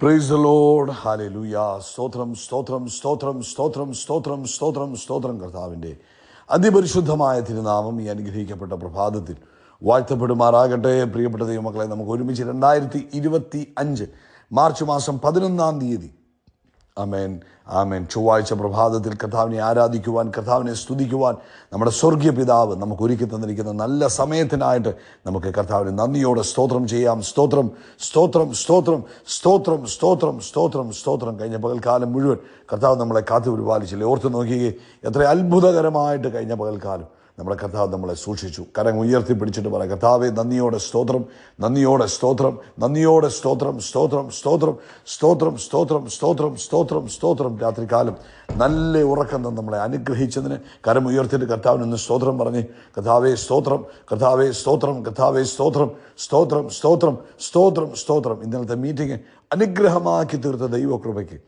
Praise the Lord. Hallelujah. സ്തോത്രം സ്തോത്രം സ്തോത്രം സ്തോത്രം സ്തോത്രം സ്തോത്രം സ്തോത്രം. കർത്താവിൻ്റെ അതിപരിശുദ്ധമായ തിരുനാമം ഈ അനുഗ്രഹിക്കപ്പെട്ട പ്രഭാതത്തിൽ വാഴ്ത്തപ്പെടുമാറാകട്ടെ. പ്രിയപ്പെട്ട ദൈവമക്കളെ, നമുക്ക് ഒരുമിച്ച് 2025 മാർച്ച് മാസം 11 ആമേൻ ആമേൻ ചൊവ്വാഴ്ച പ്രഭാതത്തിൽ കർത്താവിനെ ആരാധിക്കുവാൻ, കർത്താവിനെ സ്തുതിക്കുവാൻ നമ്മുടെ സ്വർഗീയ പിതാവ് നമുക്ക് ഒരുക്കി തന്നിരിക്കുന്ന നല്ല സമയത്തിനായിട്ട് നമുക്ക് കർത്താവിന് നന്ദിയോടെ സ്തോത്രം ചെയ്യാം. സ്തോത്രം സ്തോത്രം സ്തോത്രം സ്തോത്രം സ്തോത്രം സ്തോത്രം സ്തോത്രം. കഴിഞ്ഞ പകൽക്കാലം മുഴുവൻ കർത്താവ് നമ്മളെ കാത്തു പരിപാലിച്ചില്ലേ? ഓർത്ത് നോക്കിയേ, എത്ര അത്ഭുതകരമായിട്ട് കഴിഞ്ഞ പകൽക്കാലം നമ്മുടെ കർത്താവ് നമ്മളെ സൂക്ഷിച്ചു. കരം ഉയർത്തി പിടിച്ചിട്ട് പറയാം, കർത്താവെ നന്ദിയോടെ സ്തോത്രം, നന്ദിയോടെ സ്തോത്രം, നന്ദിയോടെ സ്തോത്രം, സ്തോത്രം സ്തോത്രം സ്തോത്രം സ്തോത്രം സ്തോത്രം സ്തോത്രം സ്തോത്രം. രാത്രികാലം നല്ല ഉറക്കം നമ്മളെ അനുഗ്രഹിച്ചതിന് കരം ഉയർത്തിയിട്ട് കർത്താവിനൊന്ന് സ്തോത്രം പറഞ്ഞ്, കർത്താവെ സ്തോത്രം, കർത്താവെ സ്തോത്രം, കർത്താവെ സ്തോത്രം, സ്തോത്രം സ്തോത്രം സ്തോത്രം സ്തോത്രം. ഇന്നലത്തെ മീറ്റിംഗ് അനുഗ്രഹമാക്കി തീർത്ത ദൈവകൃപയ്ക്ക്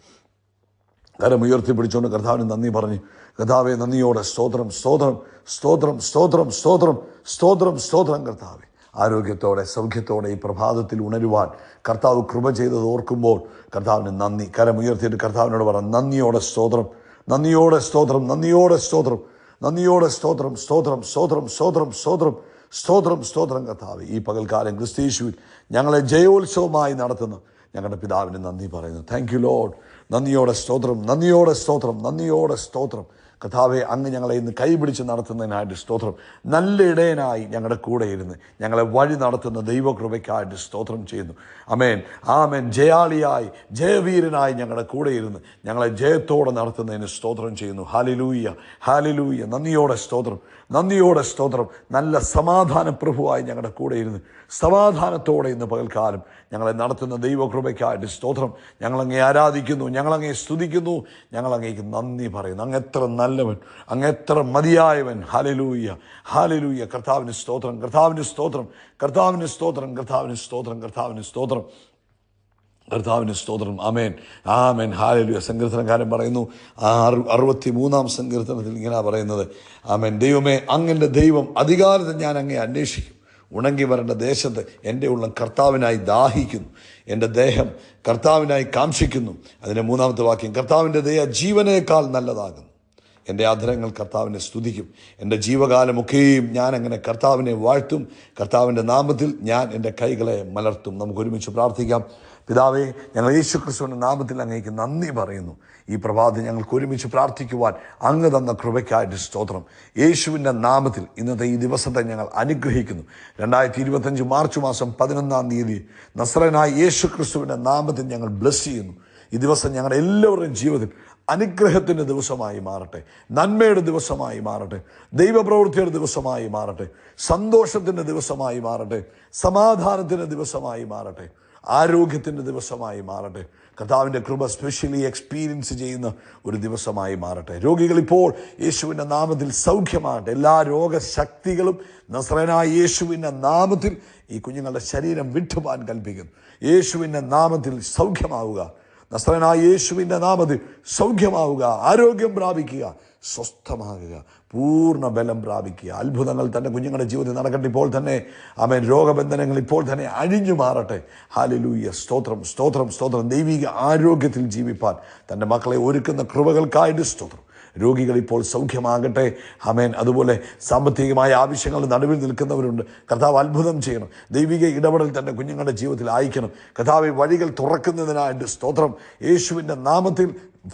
കരം ഉയർത്തി പിടിച്ചുകൊണ്ട് കർത്താവിന് നന്ദി പറഞ്ഞ്, കർത്താവെ നന്ദിയോടെ സ്തോത്രം, സ്തോത്രം സ്തോത്രം സ്തോത്രം സ്തോത്രം സ്തോത്രം സ്തോത്രം. കർത്താവെ ആരോഗ്യത്തോടെ സൗഖ്യത്തോടെ ഈ പ്രഭാതത്തിൽ ഉണരുവാൻ കർത്താവ് കൃപ ചെയ്തത് ഓർക്കുമ്പോൾ കർത്താവിന് നന്ദി. കരം ഉയർത്തിയിട്ട് കർത്താവിനോട് പറഞ്ഞു, നന്ദിയോടെ സ്തോത്രം, നന്ദിയോടെ സ്തോത്രം, നന്ദിയോടെ സ്തോത്രം, നന്ദിയോടെ സ്തോത്രം, സ്തോത്രം സ്തോത്രം സ്തോത്രം സ്തോത്രം സ്തോത്രം സ്തോത്രം. കർത്താവ് ഈ പകൽക്കാലം ക്രിസ്തീശുവിൽ ഞങ്ങളെ ജയോത്സവമായി നടത്തുന്ന ഞങ്ങളുടെ പിതാവിന് നന്ദി പറയുന്നു. Thank you Lord. നന്ദിയോടെ സ്തോത്രം, നന്ദിയോടെ സ്തോത്രം, നന്ദിയോടെ സ്തോത്രം. കർത്താവെ അങ്ങ് ഞങ്ങളെ ഇന്ന് കൈപിടിച്ച് നടത്തുന്നതിനായിട്ട് സ്തോത്രം. നല്ല ഇടയനായി ഞങ്ങളുടെ കൂടെ ഇരുന്ന് ഞങ്ങളെ വഴി നടത്തുന്ന ദൈവകൃപയ്ക്കായിട്ട് സ്തോത്രം ചെയ്യുന്നു. അമേൻ ആമേൻ. ജയാളിയായി ജയവീരനായി ഞങ്ങളുടെ കൂടെ ഇരുന്ന് ഞങ്ങളെ ജയത്തോടെ നടത്തുന്നതിന് സ്തോത്രം ചെയ്യുന്നു. Hallelujah hallelujah. നന്ദിയോടെ സ്തോത്രം, നന്ദിയോടെ സ്തോത്രം. നല്ല സമാധാന പ്രഭുവായി ഞങ്ങളുടെ കൂടെ ഇരുന്ന് സമാധാനത്തോടെ ഇന്ന് പകൽക്കാലം ഞങ്ങളെ നടത്തുന്ന ദൈവകൃപയ്ക്കായിട്ട് സ്തോത്രം. ഞങ്ങളങ്ങേ ആരാധിക്കുന്നു, ഞങ്ങളങ്ങേ സ്തുതിക്കുന്നു, ഞങ്ങളങ്ങേക്ക് നന്ദി പറയുന്നു. അങ്ങെത്ര നല്ലവൻ, അങ്ങെത്ര മതിയായവൻ. ഹല്ലേലൂയ ഹല്ലേലൂയ. കർത്താവിന് സ്തോത്രം, കർത്താവിന് സ്തോത്രം, കർത്താവിന് സ്തോത്രം, കർത്താവിന് സ്തോത്രം, കർത്താവിന് സ്തോത്രം, കർത്താവിന് സ്തോത്രം. ആമേൻ ആമേൻ. ഹല്ലേലൂയ. സങ്കീർത്തനക്കാരൻ പറയുന്നു, 63 സങ്കീർത്തനത്തിൽ ഇങ്ങനെ പറയുന്നത്, ആമേൻ, ദൈവമേ അങ്ങൻ്റെ ദൈവം അധികാരത്തെ ഞാൻ അങ്ങേ അന്വേഷിക്കും. ഉണങ്ങി വരേണ്ട ദേശത്ത് എൻ്റെ ഉള്ളം കർത്താവിനായി ദാഹിക്കുന്നു, എൻ്റെ ദേഹം കർത്താവിനായി കാംക്ഷിക്കുന്നു. അതിൻ്റെ 3-ാമത്തെ വാക്യം, കർത്താവിൻ്റെ ദയ ജീവനേക്കാൾ നല്ലതാകുന്നു. എൻ്റെ അധരങ്ങൾ കർത്താവിനെ സ്തുതിക്കും. എൻ്റെ ജീവകാലമൊക്കെയും ഞാൻ അങ്ങനെ കർത്താവിനെ വാഴ്ത്തും. കർത്താവിൻ്റെ നാമത്തിൽ ഞാൻ എൻ്റെ കൈകളെ മലർത്തും. നമുക്ക് ഒരുമിച്ച് പ്രാർത്ഥിക്കാം. പിതാവേ, ഞങ്ങൾ യേശു ക്രിസ്തുവിൻ്റെ നാമത്തിൽ അങ്ങേക്ക് നന്ദി പറയുന്നു. ഈ പ്രഭാതം ഞങ്ങൾക്ക് ഒരുമിച്ച് പ്രാർത്ഥിക്കുവാൻ അങ്ങ് തന്ന കൃപയ്ക്കായിട്ട് സ്തോത്രം. യേശുവിൻ്റെ നാമത്തിൽ ഇന്നത്തെ ഈ ദിവസത്തെ ഞങ്ങൾ അനുഗ്രഹിക്കുന്നു. 2025 മാർച്ച് മാസം 11 നസ്രയനായ യേശു ക്രിസ്തുവിൻ്റെ നാമത്തിൽ ഞങ്ങൾ ബ്ലെസ് ചെയ്യുന്നു. ഈ ദിവസം ഞങ്ങളുടെ എല്ലാവരുടെയും ജീവിതത്തിൽ അനുഗ്രഹത്തിൻ്റെ ദിവസമായി മാറട്ടെ, നന്മയുടെ ദിവസമായി മാറട്ടെ, ദൈവപ്രവൃത്തിയുടെ ദിവസമായി മാറട്ടെ, സന്തോഷത്തിൻ്റെ ദിവസമായി മാറട്ടെ, സമാധാനത്തിൻ്റെ ദിവസമായി മാറട്ടെ, ആരോഗ്യത്തിൻ്റെ ദിവസമായി മാറട്ടെ. കർത്താവിൻ്റെ കൃപ സ്പെഷ്യലി എക്സ്പീരിയൻസ് ചെയ്യുന്ന ഒരു ദിവസമായി മാറട്ടെ. രോഗികൾ ഇപ്പോൾ യേശുവിൻ്റെ നാമത്തിൽ സൗഖ്യമാകട്ടെ. എല്ലാ രോഗശക്തികളും നസ്രയനായ യേശുവിൻ്റെ നാമത്തിൽ ഈ കുഞ്ഞുങ്ങളുടെ ശരീരം വിട്ടുപോകാൻ കൽപ്പിക്കുന്നു. യേശുവിൻ്റെ നാമത്തിൽ സൗഖ്യമാവുക. നസ്രയനായ യേശുവിൻ്റെ നാമത്തിൽ സൗഖ്യമാവുക, ആരോഗ്യം പ്രാപിക്കുക, സ്വസ്ഥമാകുക, പൂർണ്ണ ബലം പ്രാപിക്കുക. അത്ഭുതങ്ങൾ തൻ്റെ കുഞ്ഞുങ്ങളുടെ ജീവിതത്തിൽ നടക്കട്ടെ ഇപ്പോൾ തന്നെ. ആമേൻ. രോഗബന്ധനങ്ങൾ ഇപ്പോൾ തന്നെ അഴിഞ്ഞു മാറട്ടെ. ഹല്ലേലൂയ. സ്തോത്രം സ്തോത്രം സ്തോത്രം. ദൈവിക ആരോഗ്യത്തിൽ ജീവിപ്പാൻ തൻ്റെ മക്കളെ ഒരുക്കുന്ന കൃപകൾക്കായിട്ട് സ്തോത്രം. രോഗികൾ ഇപ്പോൾ സൗഖ്യമാകട്ടെ. ആമേൻ. അതുപോലെ സാമ്പത്തികമായ ആവശ്യങ്ങളുടെ നടുവിൽ നിൽക്കുന്നവരുണ്ട്. കർത്താവ് അത്ഭുതം ചെയ്യണം. ദൈവിക ഇടപെടൽ തൻ്റെ കുഞ്ഞുങ്ങളുടെ ജീവിതത്തിൽ അയക്കണം. കർത്താവ് വഴികൾ തുറക്കുന്നതിനായിട്ട് സ്തോത്രം. യേശുവിൻ്റെ നാമത്തിൽ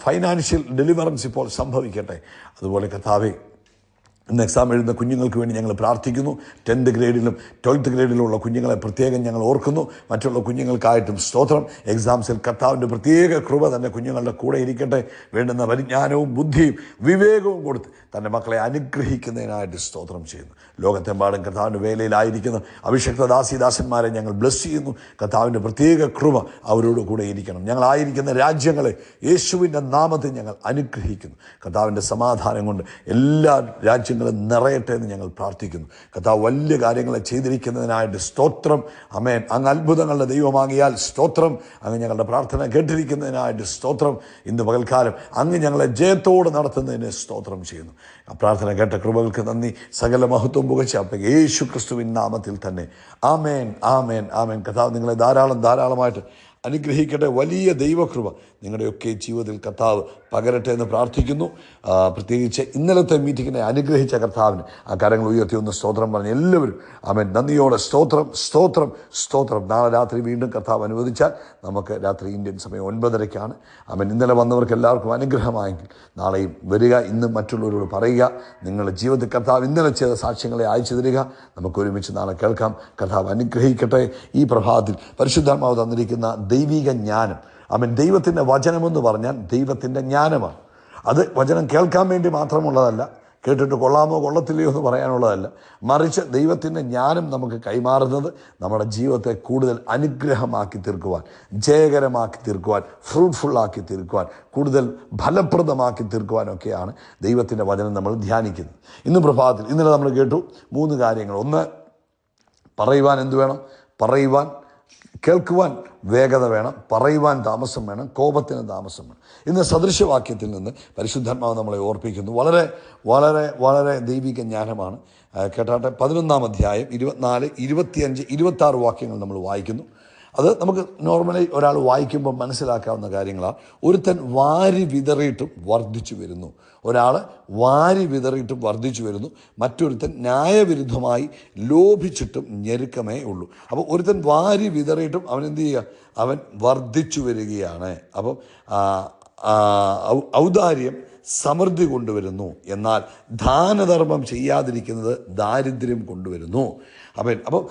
ഫൈനാൻഷ്യൽ ഡെലിവറൻസ് ഇപ്പോൾ സംഭവിക്കട്ടെ. അതുപോലെ കർത്താവേ, ഇന്ന് എക്സാം എഴുതുന്ന കുഞ്ഞുങ്ങൾക്ക് വേണ്ടി ഞങ്ങൾ പ്രാർത്ഥിക്കുന്നു. 10th ഗ്രേഡിലും 12th ഗ്രേഡിലുള്ള കുഞ്ഞുങ്ങളെ പ്രത്യേകം ഞങ്ങൾ ഓർക്കുന്നു. മറ്റുള്ള കുഞ്ഞുങ്ങൾക്കായിട്ടും സ്തോത്രം. എക്സാംസിൽ കർത്താവിൻ്റെ പ്രത്യേക കൃപ തന്നെ കുഞ്ഞുങ്ങളുടെ കൂടെ ഇരിക്കട്ടെ. വേണ്ടുന്ന പരിജ്ഞാനവും ബുദ്ധിയും വിവേകവും കൊടുത്ത് തൻ്റെ മക്കളെ അനുഗ്രഹിക്കുന്നതിനായിട്ട് സ്തോത്രം ചെയ്യുന്നു. ലോകത്തെമ്പാടും കർത്താവിൻ്റെ വേലയിലായിരിക്കുന്ന അഭിഷക്ത ദാസിദാസന്മാരെ ഞങ്ങൾ ബ്ലെസ് ചെയ്യുന്നു. കർത്താവിൻ്റെ പ്രത്യേക കൃപ അവരോട് കൂടെ ഇരിക്കണം. ഞങ്ങളായിരിക്കുന്ന രാജ്യങ്ങളെ യേശുവിൻ്റെ നാമത്തിൽ ഞങ്ങൾ അനുഗ്രഹിക്കുന്നു. കർത്താവിൻ്റെ സമാധാനം കൊണ്ട് എല്ലാ രാജ്യങ്ങളും നിറയട്ടെ എന്ന് ഞങ്ങൾ പ്രാർത്ഥിക്കുന്നു. കർത്താവ് വലിയ കാര്യങ്ങളെ ചെയ്തിരിക്കുന്നതിനായിട്ട് സ്തോത്രം. ആമേൻ. അങ്ങ് അത്ഭുതങ്ങളുടെ ദൈവമാകിയാൽ സ്തോത്രം. അങ്ങ് ഞങ്ങളുടെ പ്രാർത്ഥന കേട്ടിരിക്കുന്നതിനായിട്ട് സ്തോത്രം. ഇന്ന് പകൽക്കാലം അങ്ങ് ഞങ്ങളെ ജയത്തോടെ നടത്തുന്നതിന് സ്തോത്രം ചെയ്യുന്നു. ആ പ്രാർത്ഥന കേട്ട കൃപകൾക്ക് നന്ദി. സകല മഹത്വം പുകഴ്ച യേശു ക്രിസ്തുവിൻ നാമത്തിൽ തന്നെ. ആമേൻ ആമേൻ ആമേൻ. കർത്താവ് നിങ്ങളെ ധാരാളമായിട്ട് അനുഗ്രഹിക്കട്ടെ. വലിയ ദൈവകൃപ നിങ്ങളുടെയൊക്കെ ജീവിതത്തിൽ കർത്താവ് പകരട്ടെ എന്ന് പ്രാർത്ഥിക്കുന്നു. പ്രത്യേകിച്ച് ഇന്നലത്തെ മീറ്റിങ്ങിനെ അനുഗ്രഹിച്ച കർത്താവിന് ആ കരങ്ങൾ ഉയർത്തി ഒന്ന് സ്തോത്രം പറഞ്ഞ് എല്ലാവരും ആമേൻ നന്ദിയോടെ സ്തോത്രം സ്തോത്രം സ്തോത്രം. നാളെ രാത്രി വീണ്ടും കർത്താവ് അനുവദിച്ചാൽ നമുക്ക് രാത്രി ഇന്ത്യൻ സമയം 9:30 ആമേൻ. ഇന്നലെ വന്നവർക്ക് എല്ലാവർക്കും അനുഗ്രഹമായെങ്കിൽ നാളെയും വരിക. ഇന്നും മറ്റുള്ളവരോട് പറയുക. നിങ്ങളുടെ ജീവിതത്തിൽ കർത്താവ് ഇന്നലെ ചെയ്ത സാക്ഷ്യങ്ങളെ അയച്ചു തരിക. നമുക്ക് ഒരുമിച്ച് നാളെ കേൾക്കാം. കർത്താവ് അനുഗ്രഹിക്കട്ടെ. ഈ പ്രഭാതത്തിൽ പരിശുദ്ധാത്മാവ് തന്നിരിക്കുന്ന ദൈവിക ജ്ഞാനം, ആമേൻ. ദൈവത്തിൻ്റെ വചനമെന്ന് പറഞ്ഞാൽ ദൈവത്തിൻ്റെ ജ്ഞാനമാണ്. അത് വചനം കേൾക്കാൻ വേണ്ടി മാത്രമുള്ളതല്ല, കേട്ടിട്ട് കൊള്ളാമോ കൊള്ളത്തില്ലയോ എന്ന് പറയാനുള്ളതല്ല. മറിച്ച് ദൈവത്തിൻ്റെ ജ്ഞാനം നമുക്ക് കൈമാറുന്നത് നമ്മുടെ ജീവിതത്തെ കൂടുതൽ അനുഗ്രഹമാക്കി തീർക്കുവാൻ, ജയകരമാക്കി തീർക്കുവാൻ, ഫ്രൂട്ട്ഫുള്ളാക്കി തീർക്കുവാൻ, കൂടുതൽ ഫലപ്രദമാക്കി തീർക്കുവാനൊക്കെയാണ് ദൈവത്തിൻ്റെ വചനം നമ്മൾ ധ്യാനിക്കുന്നത്. ഇന്ന് പ്രഭാതത്തിൽ ഇന്നലെ നമ്മൾ കേട്ടു 3 കാര്യങ്ങൾ. ഒന്ന്, പറയുവാൻ എന്ത് വേണം? പറയുവാൻ, കേൾക്കുവാൻ വേഗത വേണം, പറയുവാൻ താമസം വേണം, കോപത്തിന് താമസം വേണം. ഇന്ന് സദൃശവാക്യത്തിൽ നിന്ന് പരിശുദ്ധാത്മാവ് നമ്മളെ ഓർപ്പിക്കുന്നു. വളരെ വളരെ വളരെ ദൈവിക ജ്ഞാനമാണ്. കേട്ടാട്ടെ. 11-ാം അധ്യായം 24, 25, 26 വാക്യങ്ങൾ നമ്മൾ വായിക്കുന്നു. അത് നമുക്ക് നോർമലി ഒരാൾ വായിക്കുമ്പോൾ മനസ്സിലാക്കാവുന്ന കാര്യങ്ങളാണ്. ഒരുത്തൻ വാരി വിതറിയിട്ടും വർദ്ധിച്ചു വരുന്നു. ഒരാൾ വാരി വിതറിയിട്ടും വർദ്ധിച്ചു വരുന്നു. മറ്റൊരുത്തൻ ന്യായവിരുദ്ധമായി ലോഭിച്ചിട്ടും ഞെരുക്കമേ ഉള്ളൂ. അപ്പോൾ ഒരുത്തൻ വാരി വിതറിയിട്ടും അവൻ എന്ത് ചെയ്യുക? അവൻ വർദ്ധിച്ചു വരികയാണ്. അപ്പം ഔദാര്യം സമൃദ്ധി കൊണ്ടുവരുന്നു, എന്നാൽ ദാനധർമ്മം ചെയ്യാതിരിക്കുന്നത് ദാരിദ്ര്യം കൊണ്ടുവരുന്നു. അപ്പം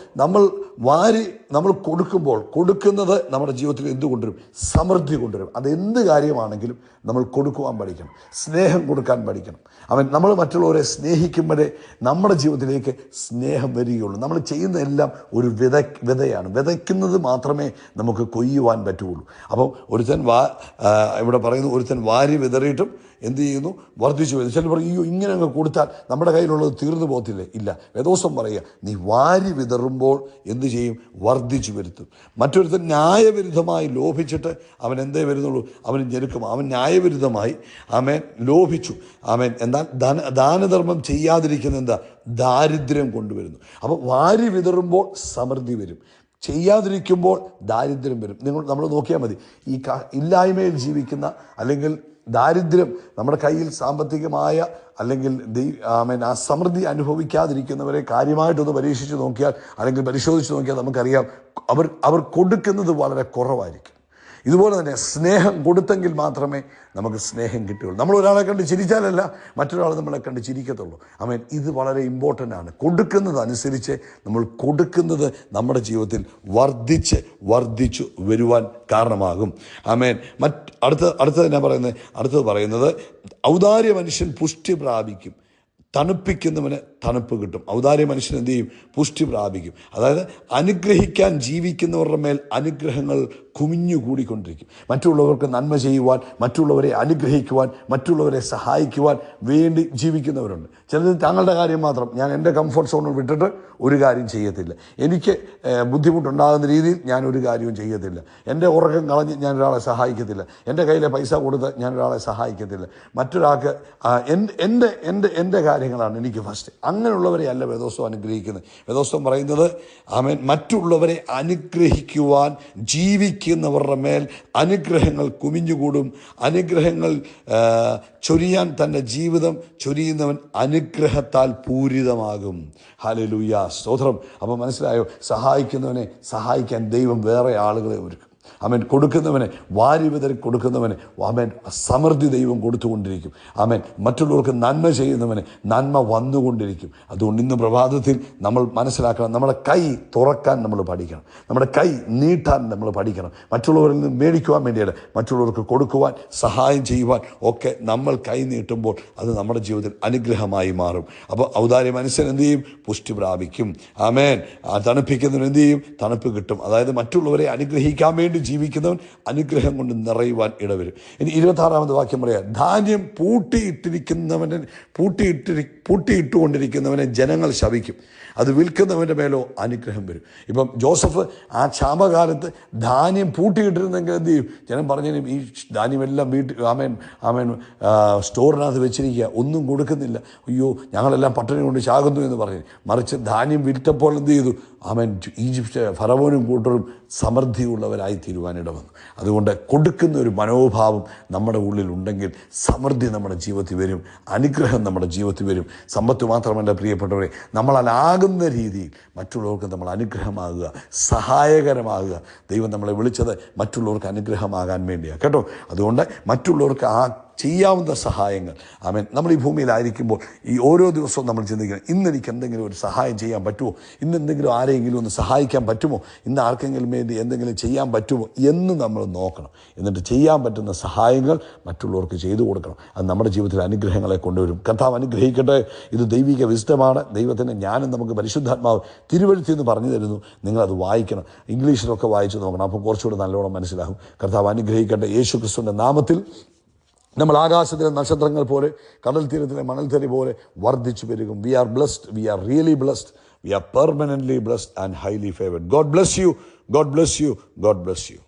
നമ്മൾ കൊടുക്കുമ്പോൾ കൊടുക്കുന്നത് നമ്മുടെ ജീവിതത്തിൽ എന്ത് കൊണ്ടുവരും? സമൃദ്ധി കൊണ്ടുവരും. അതെന്ത് കാര്യമാണെങ്കിലും നമ്മൾ കൊടുക്കുവാൻ പഠിക്കണം, സ്നേഹം കൊടുക്കാൻ പഠിക്കണം. നമ്മൾ മറ്റുള്ളവരെ സ്നേഹിക്കുമ്പോഴേ നമ്മുടെ ജീവിതത്തിലേക്ക് സ്നേഹം വരികയുള്ളൂ. നമ്മൾ ചെയ്യുന്നതെല്ലാം ഒരു വിതയാണ്. വിതയ്ക്കുന്നത് മാത്രമേ നമുക്ക് കൊയ്യുവാൻ പറ്റുകയുള്ളൂ. അപ്പം ഇവിടെ പറയുന്നു, ഒരുത്തൻ വാരി വിതറിയിട്ടും എന്ത് ചെയ്യുന്നു? വർദ്ധിച്ചു വരുന്നു. ചിലർ പറയും, ഇങ്ങനെ അങ്ങ് കൊടുത്താൽ നമ്മുടെ കയ്യിലുള്ളത് തീർന്നു പോകത്തില്ലേ? ഇല്ല. വേദോസം പറയുക, നീ വാരി വിതറുമ്പോൾ എന്ത് ചെയ്യും? വർദ്ധിച്ചു വരുത്തും. മറ്റൊരുത്തൻ ന്യായവിരുദ്ധമായി ലോഭിച്ചിട്ട് അവൻ എന്തേ വരുന്നുള്ളൂ? അവന് ഞെരുക്കും. അവൻ ന്യായവിരുദ്ധമായി ലോഭിച്ചു. എന്നാൽ ദാനധർമ്മം ചെയ്യാതിരിക്കുന്ന എന്താ? ദാരിദ്ര്യം കൊണ്ടുവരുന്നു. അപ്പോൾ വാരി വിതറുമ്പോൾ സമൃദ്ധി വരും, ചെയ്യാതിരിക്കുമ്പോൾ ദാരിദ്ര്യം വരും. നമ്മൾ നോക്കിയാൽ മതി. ഈ ഇല്ലായ്മയിൽ ജീവിക്കുന്ന, അല്ലെങ്കിൽ ദാരിദ്ര്യം നമ്മുടെ കയ്യിൽ സാമ്പത്തികമായ അല്ലെങ്കിൽ ആ സമൃദ്ധി അനുഭവിക്കാതിരിക്കുന്നവരെ കാര്യമായിട്ടൊന്ന് പരീക്ഷിച്ച് നോക്കിയാൽ, അല്ലെങ്കിൽ പരിശോധിച്ച് നോക്കിയാൽ നമുക്കറിയാം, അവർ കൊടുക്കുന്നത് വളരെ കുറവായിരിക്കും. ഇതുപോലെ തന്നെ സ്നേഹം കൊടുത്തെങ്കിൽ മാത്രമേ നമുക്ക് സ്നേഹം കിട്ടുകയുള്ളൂ. നമ്മൾ ഒരാളെ കണ്ട് ചിരിച്ചാലല്ല മറ്റൊരാൾ നമ്മളെ കണ്ട് ചിരിക്കത്തുള്ളൂ. ഇത് വളരെ ഇമ്പോർട്ടൻ്റ് ആണ്. കൊടുക്കുന്നത് അനുസരിച്ച് നമ്മൾ കൊടുക്കുന്നത് നമ്മുടെ ജീവിതത്തിൽ വർദ്ധിച്ചു വരുവാൻ കാരണമാകും. അടുത്തത് പറയുന്നത് ഔദാര്യ മനുഷ്യൻ പുഷ്ടി പ്രാപിക്കും, തണുപ്പിക്കുന്നവന് തണുപ്പ് കിട്ടും. ഔദാര്യ മനുഷ്യൻ എന്ത് ചെയ്യും? പുഷ്ടി പ്രാപിക്കും. അതായത് അനുഗ്രഹിക്കാൻ ജീവിക്കുന്നവരുടെ മേൽ അനുഗ്രഹങ്ങൾ കുമിഞ്ഞുകൂടിക്കൊണ്ടിരിക്കും. മറ്റുള്ളവർക്ക് നന്മ ചെയ്യുവാൻ, മറ്റുള്ളവരെ അനുഗ്രഹിക്കുവാൻ, മറ്റുള്ളവരെ സഹായിക്കുവാൻ വേണ്ടി ജീവിക്കുന്നവരുണ്ട്. ചിലത് തങ്ങളുടെ കാര്യം മാത്രം, ഞാൻ എൻ്റെ കംഫർട്ട് സോണിൽ വിട്ടിട്ട് ഒരു കാര്യം ചെയ്യത്തില്ല, എനിക്ക് ബുദ്ധിമുട്ടുണ്ടാകുന്ന രീതിയിൽ ഞാൻ ഒരു കാര്യവും ചെയ്യത്തില്ല, എൻ്റെ ഉറക്കം കളഞ്ഞ് ഞാൻ ഒരാളെ സഹായിക്കത്തില്ല, എൻ്റെ കയ്യിലെ പൈസ കൊടുത്ത് ഞാൻ ഒരാളെ സഹായിക്കത്തില്ല, മറ്റൊരാൾക്ക് എൻ്റെ കാര്യങ്ങളാണ് എനിക്ക് ഫസ്റ്റ്. അങ്ങനെയുള്ളവരെ അല്ല വേദോസ്തവം അനുഗ്രഹിക്കുന്നത്. വേദോസ്തവം പറയുന്നത് മറ്റുള്ളവരെ അനുഗ്രഹിക്കുവാൻ ജീവിക്കുന്നവരുടെ മേൽ അനുഗ്രഹങ്ങൾ കുമിഞ്ഞുകൂടും. അനുഗ്രഹങ്ങൾ ചൊരിയാൻ തൻ്റെ ജീവിതം ചൊരിയുന്നവൻ അനുഗ്രഹത്താൽ പൂരിതമാകും. ഹല്ലേലൂയ, സ്തോത്രം. അപ്പോൾ മനസ്സിലായോ? സഹായിക്കുന്നവനെ സഹായിക്കാൻ ദൈവം വേറെ ആളുകളെ ഒരുക്കും. കൊടുക്കുന്നവനെ, വാരി വിതറി കൊടുക്കുന്നവനെ സമൃദ്ധി ദൈവം കൊടുത്തുകൊണ്ടിരിക്കും. മറ്റുള്ളവർക്ക് നന്മ ചെയ്യുന്നവന് നന്മ വന്നുകൊണ്ടിരിക്കും. അതുകൊണ്ട് ഇന്ന് പ്രഭാതത്തിൽ നമ്മൾ മനസ്സിലാക്കണം, നമ്മുടെ കൈ തുറക്കാൻ നമ്മൾ പഠിക്കണം, നമ്മുടെ കൈ നീട്ടാൻ നമ്മൾ പഠിക്കണം. മറ്റുള്ളവരിൽ നിന്ന് മേടിക്കുവാൻ വേണ്ടിയല്ല, മറ്റുള്ളവർക്ക് കൊടുക്കുവാൻ, സഹായം ചെയ്യുവാൻ ഒക്കെ നമ്മൾ കൈ നീട്ടുമ്പോൾ അത് നമ്മുടെ ജീവിതത്തിൽ അനുഗ്രഹമായി മാറും. അപ്പോൾ ഔദാര്യ മനുഷ്യൻ എന്ത് ചെയ്യും? പുഷ്ടി പ്രാപിക്കും. തണുപ്പിക്കുന്നവൻ എന്ത് ചെയ്യും? തണുപ്പ് കിട്ടും. അതായത് മറ്റുള്ളവരെ അനുഗ്രഹിക്കാൻ വേണ്ടി ജീവിക്കുന്നവൻ അനുഗ്രഹം കൊണ്ട് നിറയുവാൻ ഇടവരും. ഇനി 26-ാമത് വാക്യം പറയാം, ധാന്യം പൂട്ടിയിട്ടുകൊണ്ടിരിക്കുന്നവനെ ജനങ്ങൾ ശപിക്കും, അത് വിൽക്കുന്നവൻ്റെ മേലോ അനുഗ്രഹം വരും. ഇപ്പം ജോസഫ് ആ ക്ഷാമകാലത്ത് ധാന്യം പൂട്ടിയിട്ടിരുന്നെങ്കിൽ എന്ത് ചെയ്യും? ജനം പറഞ്ഞു, ഈ ധാന്യമെല്ലാം സ്റ്റോറിനകത്ത് വെച്ചിരിക്കുക, ഒന്നും കൊടുക്കുന്നില്ല, അയ്യോ ഞങ്ങളെല്ലാം പട്ടിണി കൊണ്ട് ചാകുന്നു എന്ന് പറഞ്ഞു. മറിച്ച് ധാന്യം വിറ്റപ്പോൾ എന്ത് ചെയ്തു? ഈജിപ്റ്റ് ഫറവോനും കൂട്ടരും സമൃദ്ധിയുള്ളവരായി തീരുവാനിട വന്നു. അതുകൊണ്ട് കൊടുക്കുന്ന ഒരു മനോഭാവം നമ്മുടെ ഉള്ളിലുണ്ടെങ്കിൽ സമൃദ്ധി നമ്മുടെ ജീവിതത്തിൽ വരും, അനുഗ്രഹം നമ്മുടെ ജീവിതത്തിൽ വരും. സമ്പത്ത് മാത്രമല്ല പ്രിയപ്പെട്ടവരെ, നമ്മളാകുന്ന രീതിയിൽ മറ്റുള്ളവർക്ക് നമ്മൾ അനുഗ്രഹമാകുക, സഹായകരമാകുക. ദൈവം നമ്മളെ വിളിച്ചത് മറ്റുള്ളവർക്ക് അനുഗ്രഹമാകാൻ വേണ്ടിയാണ് കേട്ടോ. അതുകൊണ്ട് മറ്റുള്ളവർക്ക് ചെയ്യാവുന്ന സഹായങ്ങൾ, ആമേൻ. നമ്മൾ ഈ ഭൂമിയിലായിരിക്കുമ്പോൾ ഈ ഓരോ ദിവസവും നമ്മൾ ചിന്തിക്കണം, ഇന്ന് എനിക്ക് എന്തെങ്കിലും ഒരു സഹായം ചെയ്യാൻ പറ്റുമോ, ഇന്ന് എന്തെങ്കിലും ആരെങ്കിലും ഒന്ന് സഹായിക്കാൻ പറ്റുമോ, ഇന്ന് ആർക്കെങ്കിലും വേണ്ടി എന്തെങ്കിലും ചെയ്യാൻ പറ്റുമോ എന്ന് നമ്മൾ നോക്കണം. എന്നിട്ട് ചെയ്യാൻ പറ്റുന്ന സഹായങ്ങൾ മറ്റുള്ളവർക്ക് ചെയ്തു കൊടുക്കണം. അത് നമ്മുടെ ജീവിതത്തിൽ അനുഗ്രഹങ്ങളെ കൊണ്ടുവരും. കർത്താവ് അനുഗ്രഹിക്കട്ടെ. ഇത് ദൈവിക വിസ്ഡമാണ്. ദൈവത്തിൻ്റെ ജ്ഞാനം നമുക്ക് പരിശുദ്ധാത്മാവ് തിരുവഴുത്തി എന്ന് പറഞ്ഞു തരുന്നു. നിങ്ങളത് വായിക്കണം, ഇംഗ്ലീഷിലൊക്കെ വായിച്ച് നോക്കണം. അപ്പോൾ കുറച്ചുകൂടെ നല്ലോണം മനസ്സിലാകും. കർത്താവ് അനുഗ്രഹിക്കട്ടെ. യേശു ക്രിസ്തുവിൻ്റെ നാമത്തിൽ നമ്മൾ ആകാശത്തിലെ നക്ഷത്രങ്ങൾ പോലെ, കടൽ തീരത്തിലെ മണൽത്തരി പോലെ വർദ്ധിച്ചു പെരുകും. We are blessed, we are really blessed, we are permanently blessed and highly favoured. God bless you, God bless you, God bless U.